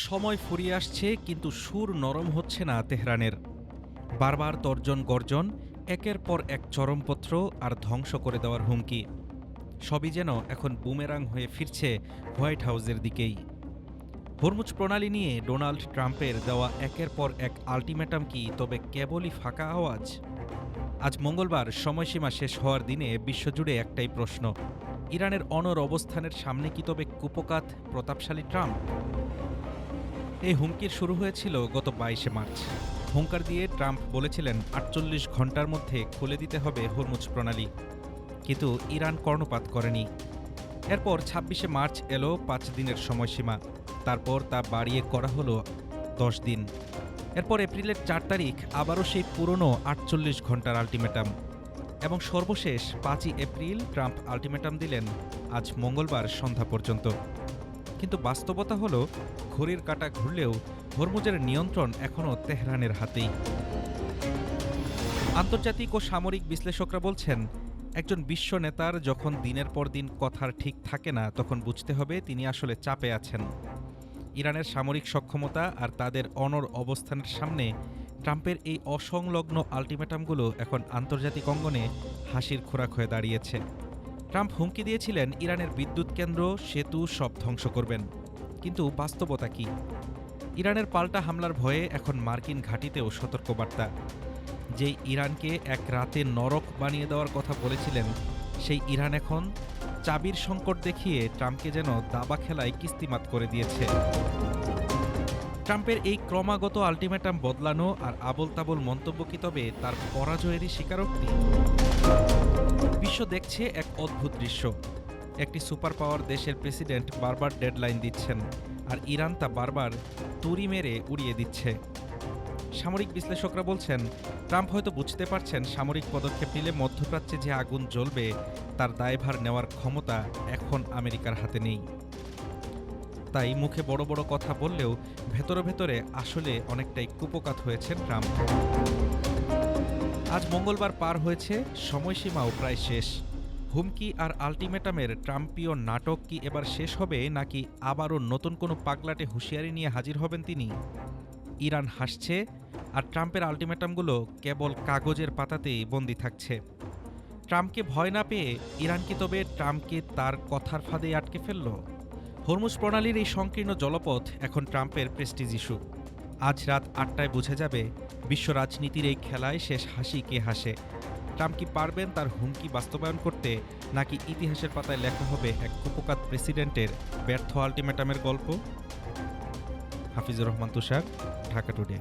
সময় ফুরিয়ে আসছে কিন্তু সুর নরম হচ্ছে না তেহরানের। বারবার তর্জন গর্জন, একের পর এক চরমপত্র আর ধ্বংস করে দেওয়ার হুমকি। সবই যেন এখন বুমেরাং হয়ে ফিরছে হোয়াইট হাউসের দিকেই। হরমুজ প্রণালী নিয়ে ডোনাল্ড ট্রাম্পের দেওয়া একের পর এক আল্টিমেটাম কি তবে কেবলই ফাঁকা আওয়াজ? আজ মঙ্গলবার সময়সীমা শেষ হওয়ার দিনে বিশ্বজুড়ে একটাই প্রশ্ন, ইরানের অনর অবস্থানের সামনে কি তবে কুপোকাত প্রতাপশালী ট্রাম্প? এই হুমকির শুরু হয়েছিল গত ২২শে মার্চ। হুঙ্কার দিয়ে ট্রাম্প বলেছিলেন ৪৮ ঘণ্টার মধ্যে খুলে দিতে হবে হরমুজ প্রণালী, কিন্তু ইরান কর্ণপাত করেনি। এরপর ২৬শে মার্চ এলো ৫ দিনের সময়সীমা, তারপর তা বাড়িয়ে করা হলো ১০ দিন। এরপর এপ্রিলের ৪ তারিখ আবারও সেই পুরনো ৪৮ ঘণ্টার আল্টিমেটাম, এবং সর্বশেষ ৫ই এপ্রিল ট্রাম্প আল্টিমেটাম দিলেন আজ মঙ্গলবার সন্ধ্যা পর্যন্ত। কিন্তু বাস্তবতা হলো, ঘড়ির কাঁটা ঘুরলেও হরমুজের নিয়ন্ত্রণ এখনও তেহরানের হাতেই। আন্তর্জাতিক ও সামরিক বিশ্লেষকরা বলছেন, একজন বিশ্ব নেতার যখন দিনের পর দিন কথার ঠিক থাকে না, তখন বুঝতে হবে তিনি আসলে চাপে আছেন। ইরানের সামরিক সক্ষমতা আর তাদের অনড় অবস্থানের সামনে ট্রাম্পের এই অসংলগ্ন আল্টিমেটামগুলো এখন আন্তর্জাতিক অঙ্গনে হাসির খোরাক হয়ে দাঁড়িয়েছে। ট্রাম্প হুমকি দিয়েছিলেন ইরানের বিদ্যুৎ কেন্দ্র, সেতু সব ধ্বংস করবেন। কিন্তু বাস্তবতা কি? ইরানের পাল্টা হামলার ভয়ে এখন মার্কিন ঘাঁটিতেও সতর্কবার্তা। যেই ইরানকে এক রাতে নরক বানিয়ে দেওয়ার কথা বলেছিলেন, সেই ইরান এখন চাবির সংকট দেখিয়ে ট্রাম্পকে যেন দাবা খেলায় কিস্তিমাত করে দিয়েছে। ট্রাম্পের এই ক্রমাগত আল্টিমেটাম বদলানো আর আবোল তাবোল মন্তব্য কি তবে তার পরাজয়েরই স্বীকারোক্তি? বিশ্ব দেখছে এক অদ্ভুত দৃশ্য। একটি সুপার পাওয়ার দেশের প্রেসিডেন্ট বারবার ডেডলাইন দিচ্ছেন, আর ইরান তা বারবার তুড়ি মেরে উড়িয়ে দিচ্ছে। সামরিক বিশ্লেষকরা বলছেন, ট্রাম্প হয়তো বুঝতে পারছেন সামরিক পদক্ষেপ নিলে মধ্যপ্রাচ্যে যে আগুন জ্বলবে তার দায়ভার নেওয়ার ক্ষমতা এখন আমেরিকার হাতে নেই। তাই মুখে বড় বড় কথা বললেও ভেতরে ভেতরে আসলে অনেকটাই কুপোকাত হয়েছেন ট্রাম্প। আজ মঙ্গলবার পার হয়েছে, সময়সীমাও প্রায় শেষ। হুমকি আর আল্টিমেটামের ট্রাম্পীয় নাটক কি এবার শেষ হবে, নাকি আবারও নতুন কোনো পাগলাটে হুঁশিয়ারি নিয়ে হাজির হবেন তিনি? ইরান হাসছে, আর ট্রাম্পের আল্টিমেটামগুলো কেবল কাগজের পাতাতেই বন্দী থাকছে। ট্রাম্পকে ভয় না পেয়ে ইরান কি তবে ট্রাম্পকে তার কথার ফাঁদে আটকে ফেলল? হরমুজ প্রণালীর এই সংকীর্ণ জলপথ এখন ট্রাম্পের প্রেস্টিজ ইস্যু। আজ রাত ৮টায় বুঝে যাবে বিশ্ব রাজনীতির এই খেলায় শেষ হাসি কে হাসে। ট্রাম্প কি পারবেন তার হুমকি বাস্তবায়ন করতে, নাকি ইতিহাসের পাতায় লেখা হবে এক কুপোকাত প্রেসিডেন্টের ব্যর্থ আল্টিমেটামের গল্প? হাফিজুর রহমান তুষার, ঢাকা টুডে।